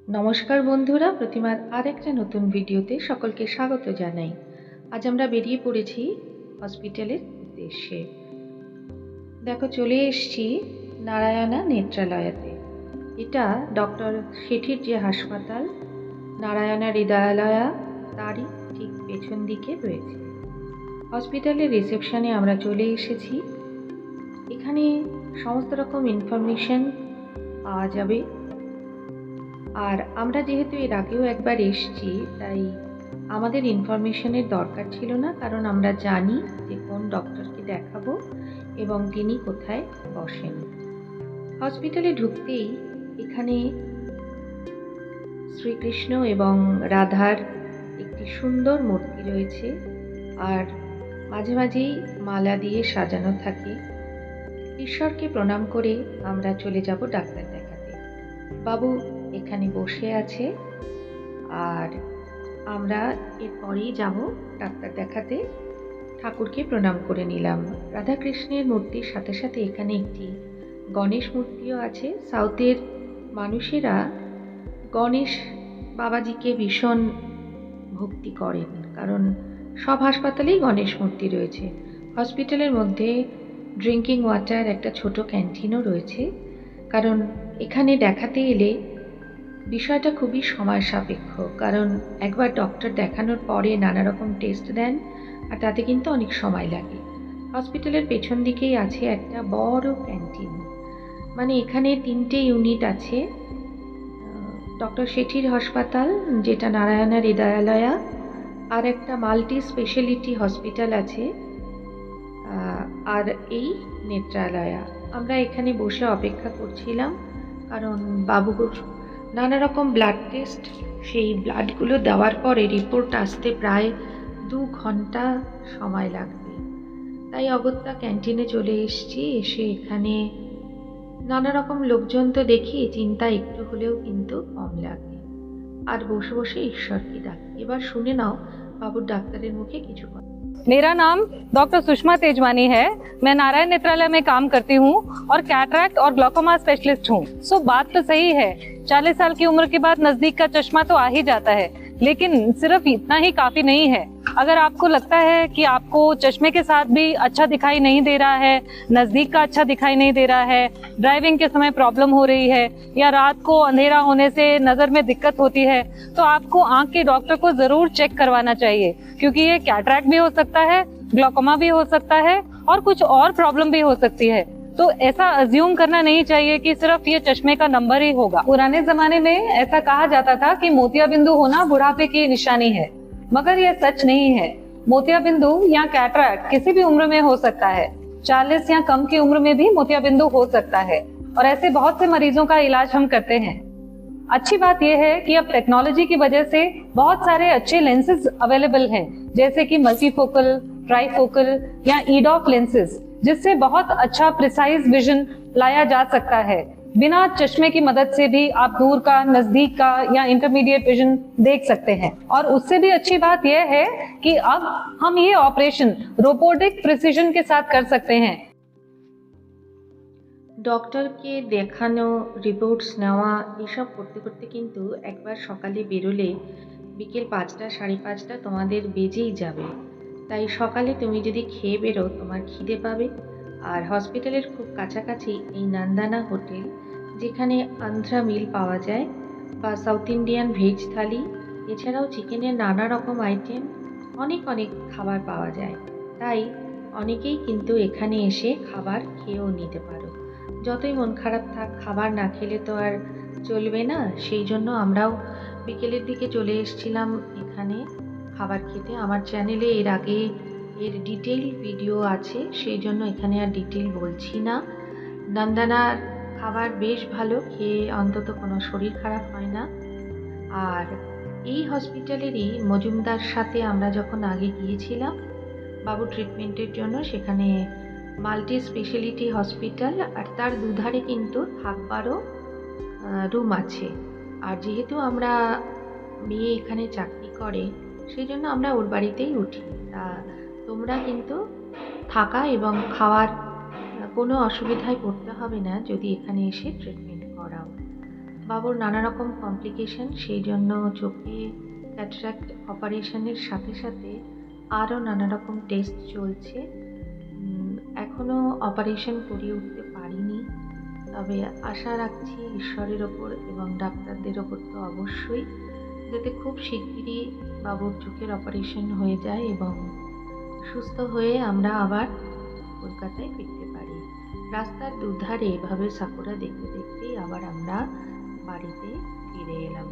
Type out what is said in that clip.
নমস্কার বন্ধুরা, প্রতিমার আরেকটা নতুন ভিডিওতে সকলকে স্বাগত জানাই। আজ আমরা বেরিয়ে পড়েছি হসপিটালের উদ্দেশ্যে। দেখো, চলে এসেছি নারায়ণা নেত্রালয়াতে। এটা ডক্টর শেঠির যে হাসপাতাল, নারায়ণা হৃদয়ালয়া, তারই ঠিক পেছন দিকে রয়েছে। হসপিটালের রিসেপশনে আমরা চলে এসেছি। এখানে সমস্ত রকম ইনফরমেশন পাওয়া যাবে। আর আমরা যেহেতু এর আগেও একবার এসেছি, তাই আমাদের ইনফরমেশনের দরকার ছিল না, কারণ আমরা জানি যে কোন ডক্টরকে দেখাবো এবং তিনি কোথায় বসেন। হসপিটালে ঢুকতেই এখানে শ্রীকৃষ্ণ এবং রাধার একটি সুন্দর মূর্তি রয়েছে, আর মাঝে মাঝেই মালা দিয়ে সাজানো থাকে। ঈশ্বরকে প্রণাম করে আমরা চলে যাব ডাক্তার দেখাতে। বাবু এখানে বসে আছে, আর আমরা এরপরেই যাব ডাক্তার দেখাতে। ঠাকুরকে প্রণাম করে নিলাম। রাধাকৃষ্ণের মূর্তির সাথে সাথে এখানে একটি গণেশ মূর্তিও আছে। সাউথের মানুষেরা গণেশ বাবাজিকে ভীষণ ভক্তি করেন, কারণ সব হাসপাতালেই গণেশ মূর্তি রয়েছে। হসপিটালের মধ্যে ড্রিঙ্কিং ওয়াটার একটা ছোট ক্যান্টিনও রয়েছে, কারণ এখানে দেখাতে এলে বিষয়টা খুবই সময় সাপেক্ষ, কারণ একবার ডক্টর দেখানোর পরে নানা রকম টেস্ট দেন, আর তাতে কিন্তু অনেক সময় লাগে। হসপিটালের পেছন দিকেই আছে একটা বড় ক্যান্টিন, মানে এখানে 3টে ইউনিট আছে। ডক্টর শেঠির হাসপাতাল, যেটা নারায়ণা হৃদয়ালয়া, আর একটা মাল্টি স্পেশালিটি হসপিটাল আছে, আর এই নেত্রালয়া। আমরা এখানে বসে অপেক্ষা করছিলাম, কারণ বাবুর নানা রকম ব্লাড টেস্ট, সেই ব্লাডগুলো দেওয়ার পরে রিপোর্ট আসতে প্রায় 2 ঘন্টা সময় লাগবে। তাই অগত্যা ক্যান্টিনে চলে এসেছি। এসে এখানে নানা রকম লোকজন তো দেখি, চিন্তা একটু হলেও কিন্তু কম লাগে। আর বসে বসে ঈশ্বরকে ডাকি। এবার শুনে নাও বাবুর ডাক্তারের মুখে কিছু কথা। मेरा नाम डॉक्टर सुषमा तेजवानी है। मैं नारायण नेत्रालय में काम करती हूँ और कैटरैक्ट और ग्लोकोमा स्पेशलिस्ट हूँ। बात तो सही है, 40 साल की उम्र के बाद नजदीक का चश्मा तो आ ही जाता है, लेकिन सिर्फ इतना ही काफी नहीं है। अगर आपको लगता है कि आपको चश्मे के साथ भी अच्छा दिखाई नहीं दे रहा है, नजदीक का अच्छा दिखाई नहीं दे रहा है, ड्राइविंग के समय प्रॉब्लम हो रही है, या रात को अंधेरा होने से नजर में दिक्कत होती है, तो आपको आंख के डॉक्टर को जरूर चेक करवाना चाहिए, क्योंकि ये कैटरैक्ट भी हो सकता है, ग्लोकोमा भी हो सकता है, और कुछ और प्रॉब्लम भी हो सकती है। तो ऐसा अज्यूम करना नहीं चाहिए कि सिर्फ ये चश्मे का नंबर ही होगा। पुराने जमाने में ऐसा कहा जाता था कि मोतियाबिंदु होना बुढ़ापे की निशानी है, मगर ये सच नहीं है। मोतियाबिंदु या कैटरैक्ट किसी भी उम्र में हो सकता है। 40 या कम की उम्र में भी मोतियाबिंदु हो सकता है, और ऐसे बहुत से मरीजों का इलाज हम करते हैं। अच्छी बात यह है कि अब टेक्नोलॉजी की वजह से बहुत सारे अच्छे लेंसेज अवेलेबल हैं, जैसे कि मल्टीफोकल, ट्राइफोकल या ईडॉफ लेंसेज, जिससे बहुत अच्छा प्रिसाइज विजन लाया जा सकता है। बिना चश्मे की मदद से भी आप दूर का, नजदीक का या इंटरमीडिएट विजन देख सकते हैं। और उससे भी अच्छी बात यह है कि अब हम ये ऑपरेशन रोबोटिक प्रिसिजन के साथ कर सकते हैं। ডক্টরকে দেখানো, রিপোর্টস নেওয়া, এসব করতে করতে কিন্তু একবার সকালে বেরোলে বিকেল 5টা, 5:30 তোমাদের বেজেই যাবে। তাই সকালে তুমি যদি খেয়ে বেরো, তোমার খিদে পাবে। আর হসপিটালের খুব কাছাকাছি এই নন্দানা হোটেল, যেখানে আন্ধ্রা মিল পাওয়া যায় বা সাউথ ইন্ডিয়ান ভেজ থালি, এছাড়াও চিকেনের নানা রকম আইটেম, অনেক অনেক খাবার পাওয়া যায়। তাই অনেকেই কিন্তু এখানে এসে খাবার খেয়েও নিতে পারো। যতই মন খারাপ থাক, খাবার না খেলে তো আর চলবে না। সেই জন্য আমরাও বিকেলের দিকে চলে এসেছিলাম এখানে খাবার খেতে। আমার চ্যানেলে এর আগে এর ডিটেইল ভিডিও আছে, সেই জন্য এখানে আর ডিটেইল বলছি না। নন্দানার খাবার বেশ ভালো, খেয়ে অন্তত কোনো শরীর খারাপ হয় না। আর এই হসপিটালেরই মজুমদার সাথে আমরা যখন আগে গিয়েছিলাম বাবু ট্রিটমেন্টের জন্য, সেখানে মাল্টি স্পেশালিটি হসপিটাল, আর তার দুধারে কিন্তু থাকবারও রুম আছে। আর যেহেতু আমরা মেয়ে এখানে চাকরি করে, সেই জন্য আমরা ওর বাড়িতেই উঠি। তা তোমরা কিন্তু থাকা এবং খাওয়ার কোনো অসুবিধায় পড়তে হবে না যদি এখানে এসে ট্রিটমেন্ট করাও। বাবুর নানা রকম কমপ্লিকেশন, সেই জন্য চোখে ক্যাটারাক্ট অপারেশনের সাথে সাথে আরও নানা রকম টেস্ট চলছে। এখনও অপারেশন করিয়ে উঠতে পারিনি, তবে আশা রাখছি ঈশ্বরের ওপর এবং ডাক্তারদের ওপর তো অবশ্যই, যাতে খুব শিগগিরই বাবুর চোখের অপারেশন হয়ে যায় এবং সুস্থ হয়ে আমরা আবার কলকাতায় ফিরতে পারি। রাস্তার দুধারে এভাবে সাকুরা দেখতে দেখতেই আবার আমরা বাড়িতে ফিরে এলাম।